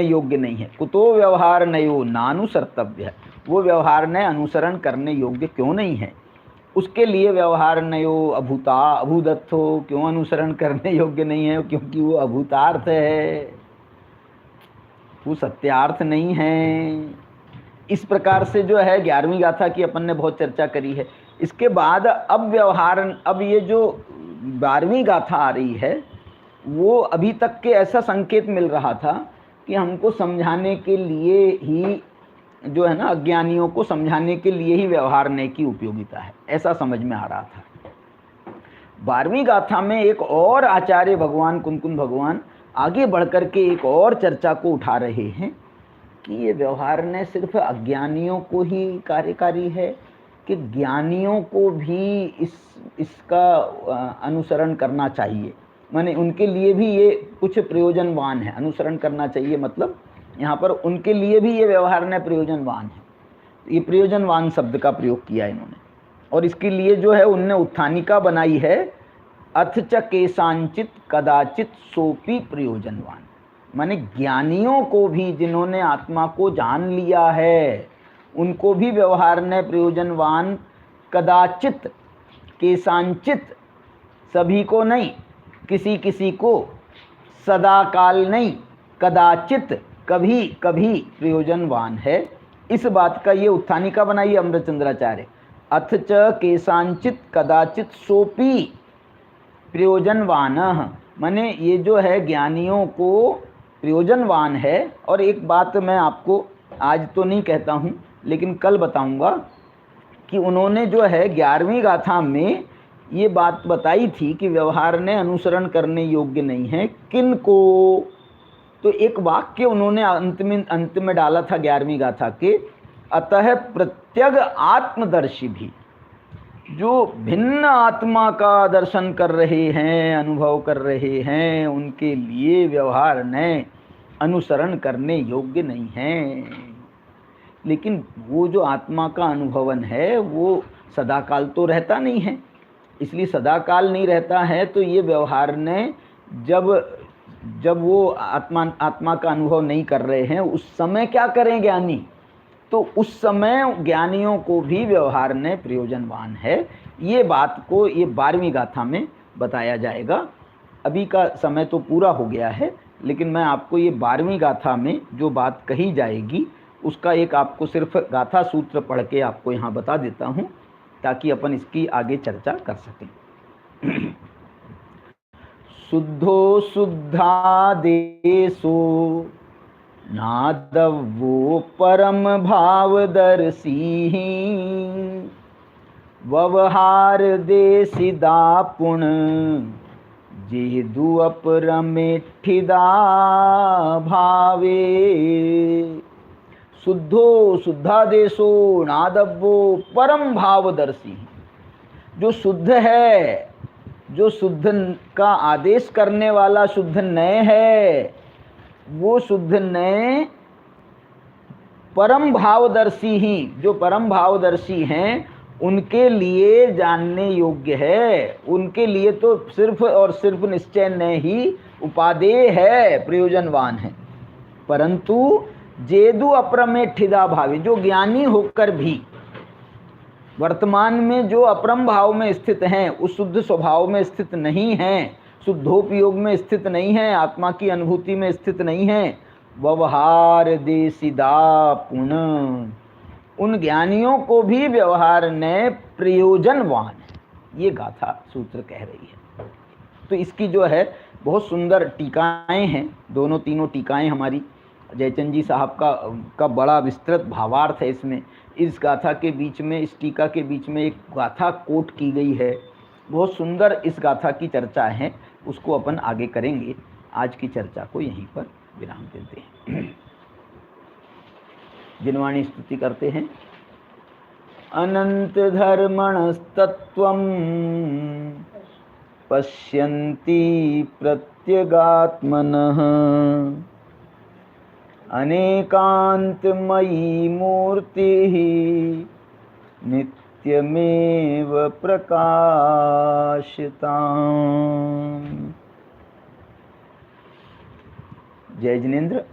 योग्य नहीं है। कुतो व्यवहार नयो नानुसर्तव्य, वो व्यवहार ने अनुसरण करने योग्य क्यों नहीं है। उसके लिए व्यवहार नयो अभूता अभूदत्थो, क्यों अनुसरण करने योग्य नहीं है, क्योंकि वो अभूतार्थ है, वो सत्यार्थ नहीं है। इस प्रकार से जो है 11वीं गाथा की अपन ने बहुत चर्चा करी है। इसके बाद अब व्यवहार, अब ये जो 12वीं गाथा आ रही है, वो अभी तक के ऐसा संकेत मिल रहा था कि हमको समझाने के लिए ही, जो है ना, अज्ञानियों को समझाने के लिए ही व्यवहारने की उपयोगिता है, ऐसा समझ में आ रहा था। 12वीं गाथा में एक और आचार्य भगवान कुंकुन भगवान आगे बढ़कर के एक और चर्चा को उठा रहे हैं कि ये व्यवहार ने सिर्फ अज्ञानियों को ही कार्यकारी है कि ज्ञानियों को भी इसका अनुसरण करना चाहिए, माने उनके लिए भी ये कुछ प्रयोजनवान है, अनुसरण करना चाहिए, मतलब यहाँ पर उनके लिए भी ये व्यवहार ने प्रयोजनवान है। ये प्रयोजनवान शब्द का प्रयोग किया इन्होंने, और इसके लिए जो है उनने उत्थानिका बनाई है, अथ च केसांचित कदाचित सोपी प्रयोजनवान, माने ज्ञानियों को भी, जिन्होंने आत्मा को जान लिया है, उनको भी व्यवहार ने प्रयोजनवान, कदाचित, केसांचित, सभी को नहीं, किसी किसी को, सदा काल नहीं, कदाचित, कभी कभी प्रयोजनवान है। इस बात का ये उत्थानिका बनाई अमृतचंद्राचार्य, अथ च केसांचित कदाचित सोपी प्रयोजनवान, माने ये जो है ज्ञानियों को प्रयोजनवान है। और एक बात मैं आपको आज तो नहीं कहता हूँ, लेकिन कल बताऊँगा कि उन्होंने जो है 11वीं गाथा में ये बात बताई थी कि व्यवहार ने अनुसरण करने योग्य नहीं है किन को। तो एक वाक्य उन्होंने अंत में डाला था 11वीं गाथा के, अतः प्रत्यग आत्मदर्शी भी, जो भिन्न आत्मा का दर्शन कर रहे हैं, अनुभव कर रहे हैं, उनके लिए व्यवहार ने अनुसरण करने योग्य नहीं है। लेकिन वो जो आत्मा का अनुभवन है वो सदाकाल तो रहता नहीं है, इसलिए सदाकाल नहीं रहता है तो ये व्यवहार ने जब वो आत्मा का अनुभव नहीं कर रहे हैं, उस समय क्या करें ज्ञानी, तो उस समय ज्ञानियों को भी व्यवहार ने प्रयोजनवान है। ये बात को ये 12वीं गाथा में बताया जाएगा। अभी का समय तो पूरा हो गया है, लेकिन मैं आपको ये 12वीं गाथा में जो बात कही जाएगी उसका एक आपको सिर्फ गाथा सूत्र पढ़ के आपको यहाँ बता देता हूँ, ताकि अपन इसकी आगे चर्चा कर सकें। शुद्धो शुद्धादेशो नादवो परम भावदर्शी, व्यवहार देशिदा पुण जेदु अपरमेठिदा भावे। शुद्धो शुद्धादेशो नादवो परम भावदर्शी, जो शुद्ध है, जो शुद्ध का आदेश करने वाला शुद्ध नय है, वो शुद्ध नय परम भावदर्शी ही, जो परम भावदर्शी हैं उनके लिए जानने योग्य है। उनके लिए तो सिर्फ और सिर्फ निश्चय ने ही उपादेय है, प्रयोजनवान है। परंतु जेदु अप्रमेठिदा भावी, जो ज्ञानी होकर भी वर्तमान में जो अपरम भाव में स्थित हैं, उस शुद्ध स्वभाव में स्थित नहीं हैं, शुद्धोपयोग में स्थित नहीं है, आत्मा की अनुभूति में स्थित नहीं है, व्यवहार देशिदा पुन, उन ज्ञानियों को भी व्यवहार ने प्रयोजनवान है, ये गाथा सूत्र कह रही है। तो इसकी जो है बहुत सुंदर टीकाएं हैं, दोनों तीनों टीकाएं हमारी जयचंद जी साहब का बड़ा विस्तृत भावार्थ है इसमें। इस गाथा के बीच में, इस टीका के बीच में एक गाथा कोट की गई है, बहुत सुंदर इस गाथा की चर्चा है, उसको अपन आगे करेंगे। आज की चर्चा को यहीं पर विराम देते हैं। जिनवाणी स्तुति करते हैं। अनंत धर्मणस्तत्वं पश्यन्ति प्रत्यगात्मनः, अनेकांतमयी मूर्तिः नित्यमेव प्रकाशिताम्। जय जिनेन्द्र।